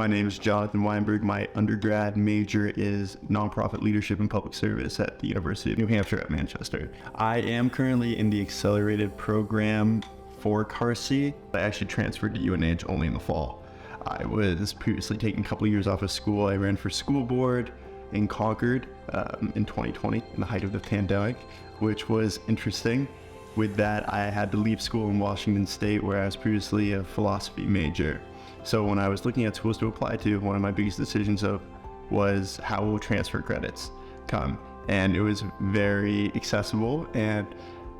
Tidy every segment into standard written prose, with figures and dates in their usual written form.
My name is Jonathan Weinberg. My undergrad major is nonprofit leadership and public service at the University of New Hampshire at Manchester. I am currently in the accelerated program for Carsey. I actually transferred to UNH only in the fall. I was previously taking a couple of years off of school. I ran for school board in Concord in 2020, in the height of the pandemic, which was interesting. With that, I had to leave school in Washington State, where I was previously a philosophy major. So when I was looking at schools to apply to, one of my biggest decisions was how will transfer credits come? And it was very accessible, and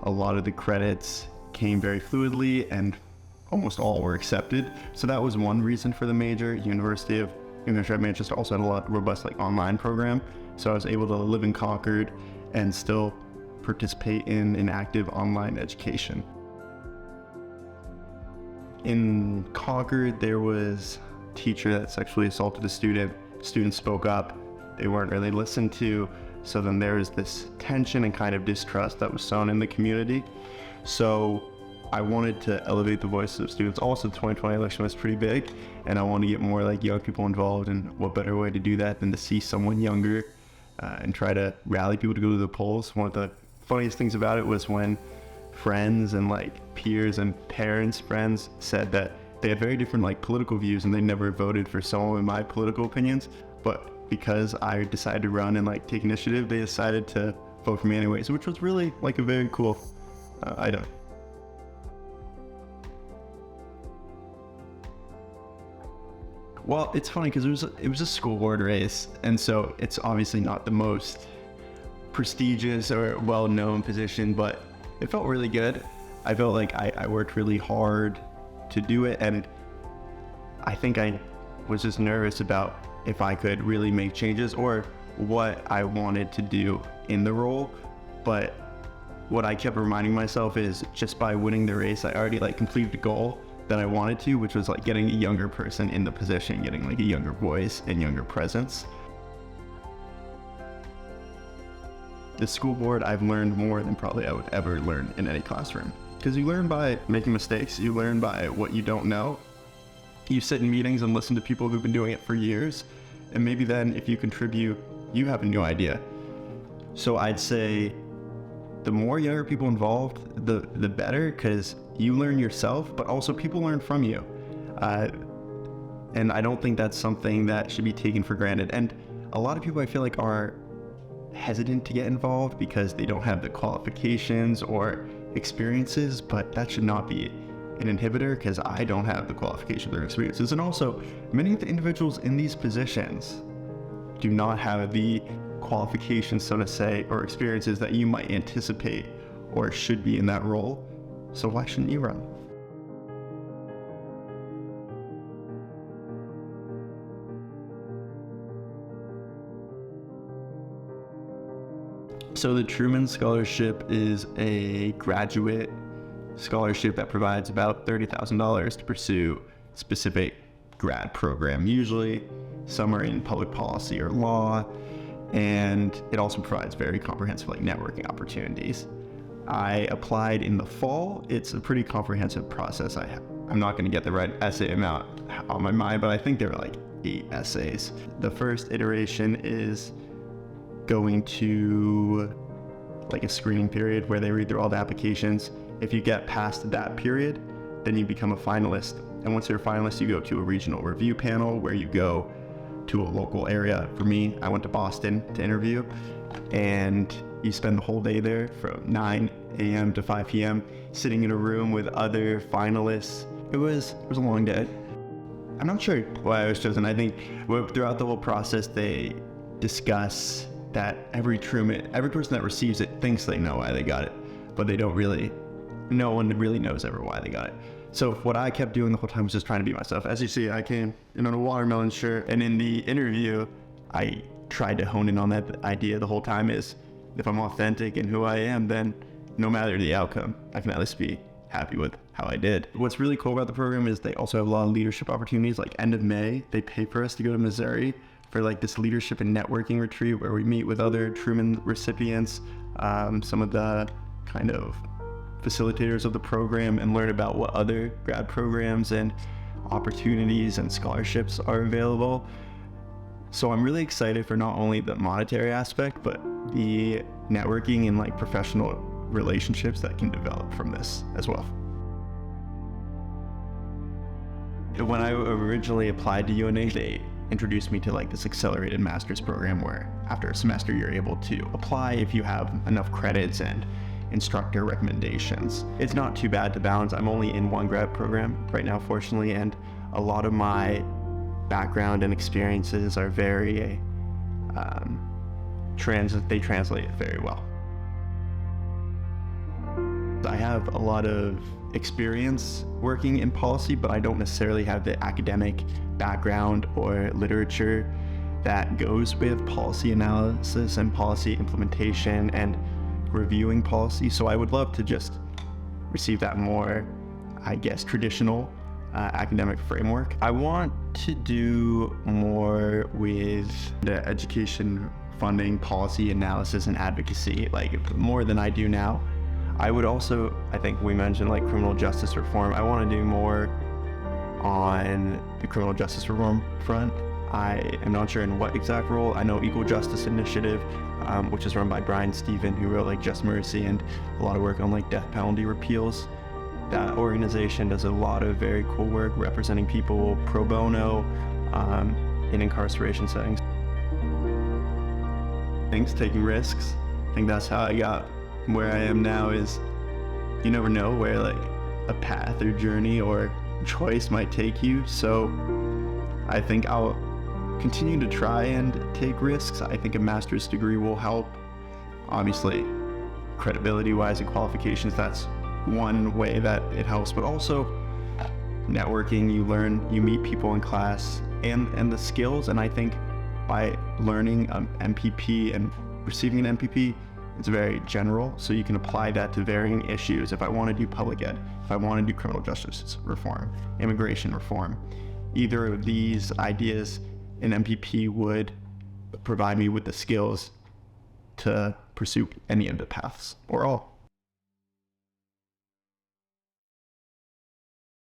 a lot of the credits came very fluidly, and almost all were accepted. So that was one reason for the major. University of New Hampshire at Manchester also had a lot robust online program. So I was able to live in Concord and still participate in an active online education. In Concord, there was a teacher that sexually assaulted a student. Students spoke up. They weren't really listened to. So then there was this tension and kind of distrust that was sown in the community. So I wanted to elevate the voices of students. Also, the 2020 election was pretty big, and I wanted to get more young people involved, and what better way to do that than to see someone younger and try to rally people to go to the polls. One of the funniest things about it was when friends and peers and parents' friends said that they had very different political views and they never voted for someone with my political opinions, but because I decided to run and take initiative, they decided to vote for me anyways, which was really a very cool item. Well, it's funny because it was a school board race, and so it's obviously not the most prestigious or well-known position, but it felt really good. I felt like I worked really hard to do it, and I think I was just nervous about if I could really make changes or what I wanted to do in the role. But what I kept reminding myself is just by winning the race, I already completed the goal that I wanted to, which was getting a younger person in the position, getting a younger voice and younger presence. The school board, I've learned more than probably I would ever learn in any classroom. Because you learn by making mistakes, you learn by what you don't know. You sit in meetings and listen to people who've been doing it for years, and maybe then if you contribute, you have a new idea. So I'd say the more younger people involved, the better, because you learn yourself, but also people learn from you. And I don't think that's something that should be taken for granted. And a lot of people I feel are hesitant to get involved because they don't have the qualifications or experiences, but that should not be an inhibitor, because I don't have the qualifications or experiences. And also, many of the individuals in these positions do not have the qualifications, so to say, or experiences that you might anticipate or should be in that role. So why shouldn't you run? So the Truman Scholarship is a graduate scholarship that provides about $30,000 to pursue a specific grad program. Usually some are in public policy or law, and it also provides very comprehensive networking opportunities. I applied in the fall. It's a pretty comprehensive process. I'm not going to get the right essay amount on my mind, but I think there are 8 essays. The first iteration is going to a screening period where they read through all the applications. If you get past that period, then you become a finalist. And once you're a finalist, you go to a regional review panel where you go to a local area. For me, I went to Boston to interview, and you spend the whole day there from 9 a.m. to 5 p.m. sitting in a room with other finalists. It was a long day. I'm not sure why I was chosen. I think throughout the whole process, they discuss that every person that receives it thinks they know why they got it, but no one really knows ever why they got it. So what I kept doing the whole time was just trying to be myself. As you see, I came in on a watermelon shirt, and in the interview, I tried to hone in on that idea the whole time is, if I'm authentic in who I am, then no matter the outcome, I can at least be happy with how I did. What's really cool about the program is they also have a lot of leadership opportunities. End of May, they pay for us to go to Missouri for this leadership and networking retreat where we meet with other Truman recipients, some of the kind of facilitators of the program, and learn about what other grad programs and opportunities and scholarships are available. So I'm really excited for not only the monetary aspect, but the networking and like professional relationships that can develop from this as well. When I originally applied to UNH, they introduced me to like this accelerated master's program where after a semester you're able to apply if you have enough credits and instructor recommendations. It's not too bad to balance. I'm only in one grad program right now, fortunately, and a lot of my background and experiences are very they translate very well. I have a lot of experience working in policy, but I don't necessarily have the academic background or literature that goes with policy analysis and policy implementation and reviewing policy. So I would love to just receive that more, I guess, traditional academic framework. I want to do more with the education funding, policy analysis, and advocacy, like more than I do now. I would also, I think we mentioned like criminal justice reform. I want to do more on the criminal justice reform front. I am not sure in what exact role. I know Equal Justice Initiative, which is run by Brian Stephen, who wrote like Just Mercy and a lot of work on like death penalty repeals. That organization does a lot of very cool work representing people pro bono in incarceration settings. Taking risks. I think that's how I got where I am now. Is you never know where like a path or journey or choice might take you. So I think I'll continue to try and take risks. I think a master's degree will help. Obviously, credibility-wise and qualifications, that's one way that it helps, but also networking, you learn, you meet people in class and the skills. And I think by learning MPP and receiving an MPP, it's very general, so you can apply that to varying issues. If I want to do public ed, if I want to do criminal justice reform, immigration reform, either of these ideas, an MPP would provide me with the skills to pursue any of the paths or all.